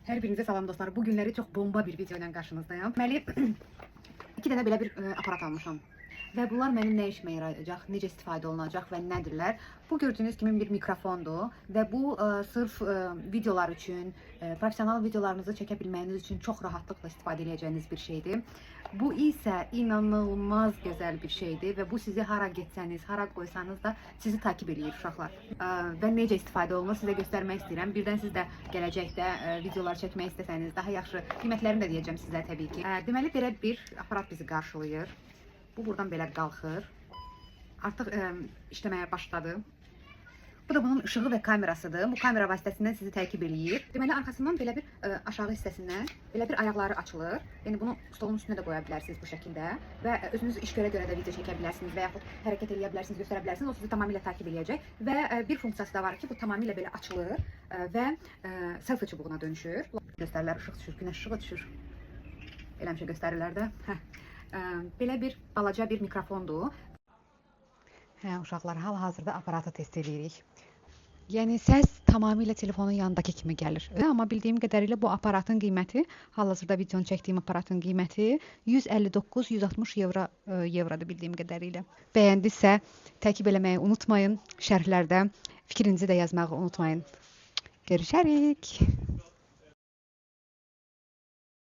Hər birinizə salam dostlar. Bu günləri çox bomba bir video ilə qarşınızdayım. Deməli, 2 dənə belə bir aparat almışam. Və bunlar mənim nə işimə yarayacaq, necə istifadə olunacaq və nədirlər? Bu gördüyünüz kimi bir mikrofondur və bu sırf videolar üçün, professional videolarınızı çəkə bilməyiniz üçün çox rahatlıqla istifadə edəcəyiniz bir şeydir. Bu isə inanılmaz gözəl bir şeydir və bu sizi hara getsəniz, hara qoysanız da sizi takip edir uşaqlar. Və necə istifadə olunur sizə göstərmək istəyirəm. Birdən siz də gələcəkdə videolar çəkmək istəsəniz, daha yaxşı qiymətlərini də deyəcəm sizə təbii ki. Deməli belə bir aparat bizi qarşılayır. Bu buradan belə qalxır. Artıq işləməyə başladı. Bu da bunun ışığı və kamerasıdır. Bu kamera vasitəsindən sizi təqib eləyir. Deməli arxasından belə bir aşağı hissəsindən belə bir ayaqları açılır. Yəni bunu stolun üstünə də qoya bilərsiniz bu şəkildə və özünüz iş görə də video çəkə bilərsiniz və yaxud hərəkət edə bilərsiniz, göstərə bilərsiniz. O sizi tamamilə təqib eləyəcək və bir funksiyası da var ki, bu tamamilə belə açılır və selfie çubuğuna dönüşür. Göstərilər, işıq düşür, günəş işığı düşür. Elə həmişə göstərirlər də. Belə bir balaca bir mikrofondur. Uşaqlar, hal-hazırda aparatı test edirik. Yəni səs tamamilə telefonun yanındakı kimi gəlir. Amma bildiyim qədərilə bu aparatın qiyməti, hal-hazırda videonu çəkdiyim aparatın qiyməti 159-160 evrodur bildiyim qədərilə. Bəyəndinizsə təqib eləməyi unutmayın. Şərhlərdə fikrinizi də yazmağı unutmayın. Görüşərik.